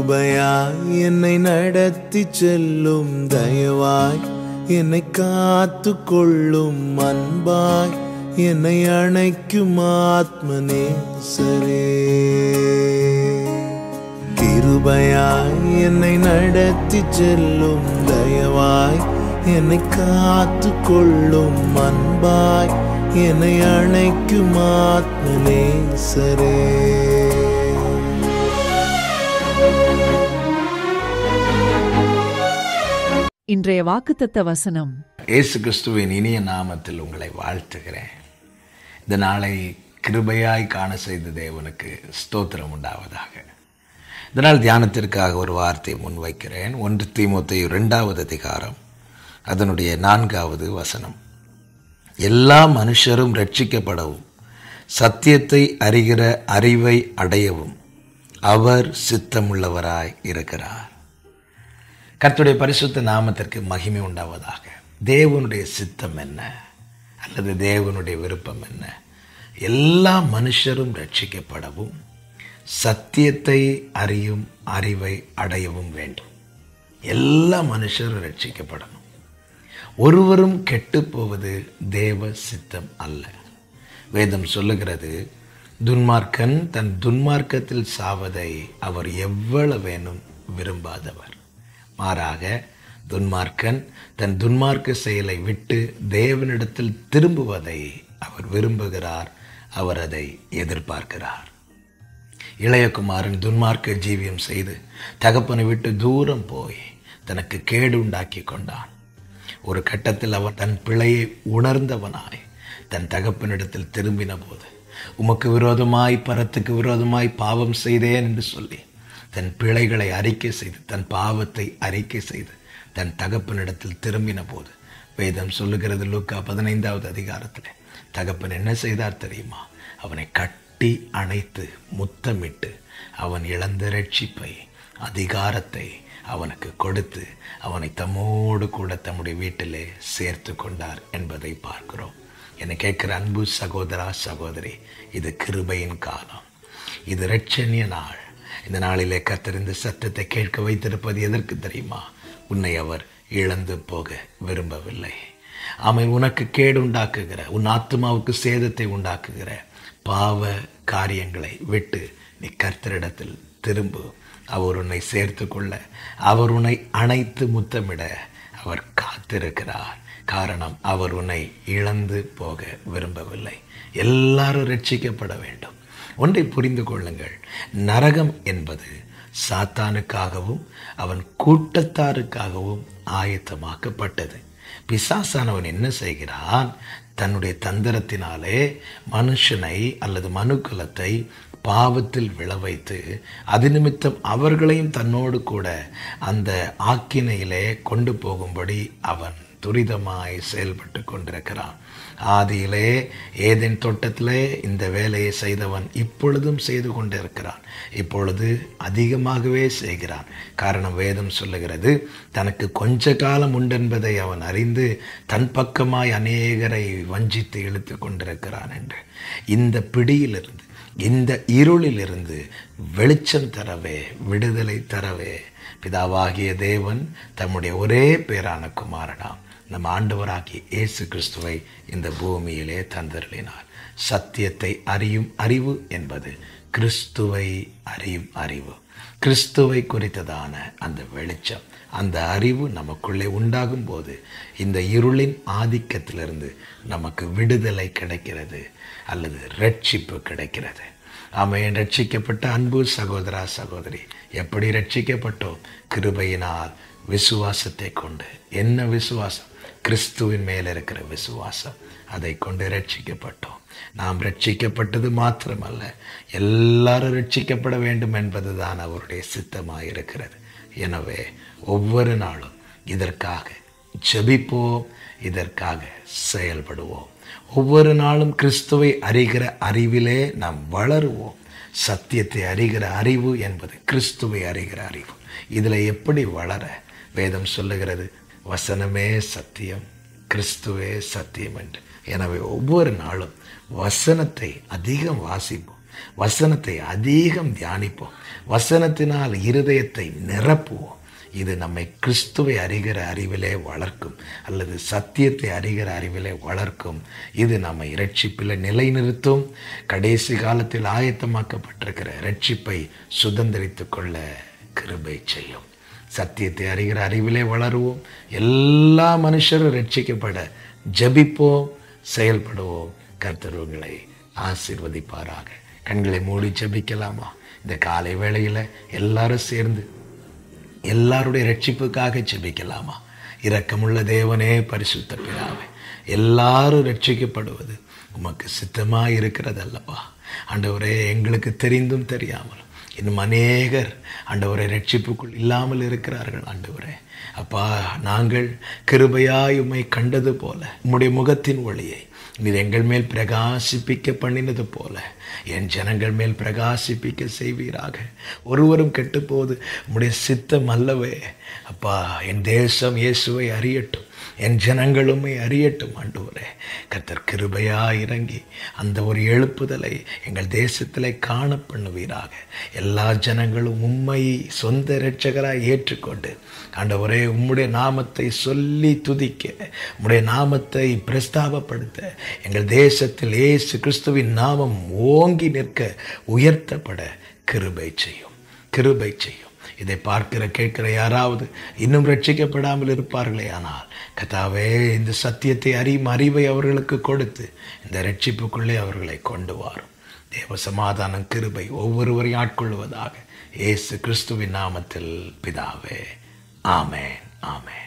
கிருபையாய் என்னை நடத்தி செல்லும் தயவாய் என்னை காத்து கொள்ளும் அன்பாய் என்னை அணைக்கும் ஆத்மநேசரே. கிருபையாய் என்னை நடத்தி செல்லும் தயவாய் என்னை காத்து கொள்ளும் அன்பாய் என்னை அணைக்கும் ஆத்மநேசரே. இன்றைய வாக்குத்தத்த வசனம். இயேசு கிறிஸ்துவின் இனிய நாமத்தில் உங்களை வாழ்த்துகிறேன். இந்த நாளை கிருபையாய் காண செய்த தேவனுக்கு ஸ்தோத்திரம் உண்டாவதாக. இதனால் தியானத்திற்காக ஒரு வார்த்தையை முன்வைக்கிறேன். 1 தீமோத்தேயு 2வது அதிகாரம் அதனுடைய 4வது வசனம். எல்லா மனுஷரும் ரட்சிக்கப்படவும் சத்தியத்தை அறிகிற அறிவை அடையவும் அவர் சித்தமுள்ளவராய் இருக்கிறார். கர்த்தருடைய பரிசுத்த நாமத்திற்கு மகிமை உண்டாவதாக. தேவனுடைய சித்தம் என்ன அல்லது தேவனுடைய விருப்பம் என்ன? எல்லா மனுஷரும் ரட்சிக்கப்படவும் சத்தியத்தை அறியும் அறிவை அடையவும் வேண்டும். எல்லா மனுஷரும் ரட்சிக்கப்படணும். ஒருவரும் கெட்டு போவது தேவ சித்தம் அல்ல. வேதம் சொல்லுகிறது, துன்மார்க்கன் தன் துன்மார்க்கத்தில் சாவதை அவர் எவ்வளவேனும் விரும்பாதவர். மாறாக துன்மார்க்கன் தன் துன்மார்க்க செயலை விட்டு தேவனிடத்தில் திரும்புவதை அவர் விரும்புகிறார். அவர் அதை எதிர்பார்க்கிறார். இளையகுமாரன் துன்மார்க்க ஜீவியம் செய்து தகப்பனை விட்டு தூரம் போய் தனக்கு கேடு உண்டாக்கி கொண்டான். ஒரு கட்டத்தில் அவன் தன் பிழையை உணர்ந்தவனாய் தன் தகப்பனிடத்தில் திரும்பின போது, உமக்கு விரோதமாய் பரத்துக்கு விரோதமாய் பாவம் செய்தேன் என்று சொல்லி தன் பிழைகளை அறிக்கை செய்து தன் பாவத்தை அறிக்கை செய்து தன் தகப்பனிடத்தில் திரும்பின போது வேதம் சொல்லுகிறது, லூக்கா 15வது அதிகாரத்தில் தகப்பன் என்ன செய்தார் தெரியுமா? அவனை கட்டி அணைத்து முத்தமிட்டு அவன் இழந்த ரட்சிப்பை அதிகாரத்தை அவனுக்கு கொடுத்து அவனை தம்மோடு கூட தம்முடைய வீட்டிலே சேர்த்து கொண்டார் என்பதை பார்க்கிறோம். என்னை கேட்கிற அன்பு சகோதரா சகோதரி, இது கிருபையின் காலம், இது இரட்சணிய நாள். இந்த நாளிலே கர்த்தர் இந்த சத்தத்தை கேட்க வைத்திருப்பது எதற்கு தெரியுமா? உன்னை அவர் இழந்து போக விரும்பவில்லை. அவன் உனக்கு கேடு உண்டாக்குகிற, உன் ஆத்மாவுக்கு சேதத்தை உண்டாக்குகிற பாவ காரியங்களை விட்டு நீ கர்த்தரிடத்தில் திரும்பு. அவர் உன்னை சேர்த்து கொள்ள, அவர் உன்னை அணைத்து முத்தமிட அவர் காத்திருக்கிறார். காரணம், அவர் உன்னை இழந்து போக விரும்பவில்லை. எல்லாரும் ரட்சிக்கப்பட வேண்டும். ஒன்றை புரிந்து கொள்ளுங்கள், நரகம் என்பது சாத்தானுக்காகவும் அவன் கூட்டத்தாருக்காகவும் ஆயத்தமாக்கப்பட்டது. பிசாசானவன் என்ன செய்கிறான்? தன்னுடைய தந்திரத்தினாலே மனுஷனை அல்லது மனுக்குலத்தை பாவத்தில் விழவைத்து அது நிமித்தம் அவர்களையும் தன்னோடு கூட அந்த ஆக்கினையிலே கொண்டு போகும்படி அவன் துரிதமாய் செயல்பட்டு கொண்டிருக்கிறான். ஆதியிலே ஏதேன் தோட்டத்திலே இந்த வேலையை செய்தவன் இப்பொழுதும் செய்து கொண்டிருக்கிறான். இப்பொழுது அதிகமாகவே செய்கிறான். காரணம், வேதம் சொல்லுகிறது, தனக்கு கொஞ்ச காலம் உண்டென்பதை அவன் அறிந்து தன் பக்கமாய் அநேகரை வஞ்சித்து இழுத்து கொண்டிருக்கிறான் என்று. இந்த பிடியிலிருந்து, இந்த இருளிலிருந்து வெளிச்சம் தரவே, விடுதலை தரவே பிதாவாகிய தேவன் தம்முடைய ஒரே பேரான குமாரனாம் நம் ஆண்டவராகிய இயேசு கிறிஸ்துவை இந்த பூமியிலே தந்தருளினார். சத்தியத்தை அறியும் அறிவு என்பது கிறிஸ்துவை அறியும் அறிவு. கிறிஸ்துவை குறித்ததான அந்த வெளிச்சம், அந்த அறிவு நமக்குள்ளே உண்டாகும் போது இந்த இருளின் ஆதிக்கத்திலிருந்து நமக்கு விடுதலை கிடைக்கிறது அல்லது ரட்சிப்பு கிடைக்கிறது. ஆமென். ரட்சிக்கப்பட்ட அன்பு சகோதரா சகோதரி, எப்படி ரட்சிக்கப்பட்டோம்? கிருபையினால், விசுவாசத்தை கொண்டு. என்ன விசுவாசம்? கிறிஸ்துவின் மேல் இருக்கிற விசுவாசம். அதை கொண்டு ரட்சிக்கப்பட்டோம். நாம் ரட்சிக்கப்பட்டது மாத்திரமல்ல, எல்லாரும் ரட்சிக்கப்பட வேண்டும் என்பதுதான் அவருடைய சித்தமாயிருக்கிறது. எனவே ஒவ்வொரு நாளும் இதற்காக ஜெபிப்போம், இதற்காக செயல்படுவோம். ஒவ்வொரு நாளும் கிறிஸ்துவை அறிகிற அறிவிலே நாம் வளருவோம். சத்தியத்தை அறிகிற அறிவு என்பது கிறிஸ்துவை அறிகிற அறிவு. இதில் எப்படி வளர? வேதம் சொல்லுகிறது, வசனமே சத்தியம், கிறிஸ்துவே சத்தியம் என்று. எனவே ஒவ்வொரு நாளும் வசனத்தை அதிகம் வாசிப்போம். வசனத்தை அதிகம் தியானிப்போம். வசனத்தினால் இருதயத்தை நிரப்புவோம். இது நம்மை கிறிஸ்துவை அறிகிற அறிவிலே வளர்க்கும், அல்லது சத்தியத்தை அறிகிற அறிவிலே வளர்க்கும். இது நம்மை இரட்சிப்பில் நிலைநிறுத்தும். கடைசி காலத்தில் ஆயத்தமாக்கப்பட்டிருக்கிற இரட்சிப்பை சுதந்திரித்து கொள்ள கிருபை செய்யும். சத்தியத்தை அறிகிற அறிவிலே வளருவோம். எல்லா மனுஷரும் ரட்சிக்கப்பட ஜெபிப்போம், செயல்படுவோம். கர்த்தர் உங்களை ஆசீர்வதிப்பாராக. கண்களை மூடி ஜெபிக்கலாமா? இந்த காலை வேளையில் எல்லாரும் சேர்ந்து எல்லாருடைய ரட்சிப்புக்காக ஜெபிக்கலாமா? இரக்கமுள்ள தேவனே, பரிசுத்த பிதாவே, எல்லாரும் ரட்சிக்கப்படுவது உமக்கு சித்தமாக இருக்கிறது அல்லவா? ஆண்டவரே, எங்களுக்கு தெரிந்தும் தெரியாமல் இன்னும் அநேகர் ஆண்டவரை ரட்சிப்புக்குள் இல்லாமல் இருக்கிறார்கள். ஆண்டவரே அப்பா, நாங்கள் கிருபையாய் உம்மை கண்டது போல உம்முடைய முகத்தின் ஒளியை நீர் எங்கள் மேல் பிரகாசிப்பிக்க பண்ணினது போல என் ஜனங்கள் மேல் பிரகாசிப்பிக்க செய்வீராக. ஒருவரும் கெட்டுப்போது உம்முடைய சித்தம் அல்லவே. அப்பா, என் தேசம் இயேசுவை அறியட்டும், என் ஜனங்களுமே அறியட்டும். ஆண்டவரே, கர்த்தர் கிருபையாய் இறங்கி அந்த ஒரு எழுப்புதலை எங்கள் தேசத்திலே காண பண்ணுவீராக. எல்லா ஜனங்களும் உம்மை சொந்த இரட்சகராய் ஏற்றுக்கொண்டு ஆண்டவரே உம்முடைய நாமத்தை சொல்லி துதிக்க, உம்முடைய நாமத்தை பிரஸ்தாபப்படுத்த எங்கள் தேசத்தில் இயேசு கிறிஸ்துவின் நாமம் ஓங்கி நிற்க, உயர்த்தப்பட கிருபை செய்யும், கிருபை செய்யும். இதை பார்க்கிற கேட்கிற யாராவது இன்னும் ரட்சிக்கப்படாமல் இருப்பார்களே, ஆனால் கர்த்தாவே, இந்த சத்தியத்தை அறியும் அறிவை அவர்களுக்கு கொடுத்து இந்த ரட்சிப்புக்குள்ளே அவர்களை கொண்டு வாரும். தேவ சமாதானம் கிருபை ஒவ்வொருவரையும் ஆட்கொள்வதாக. இயேசு கிறிஸ்துவின் நாமத்தில் பிதாவே, ஆமென், ஆமென்.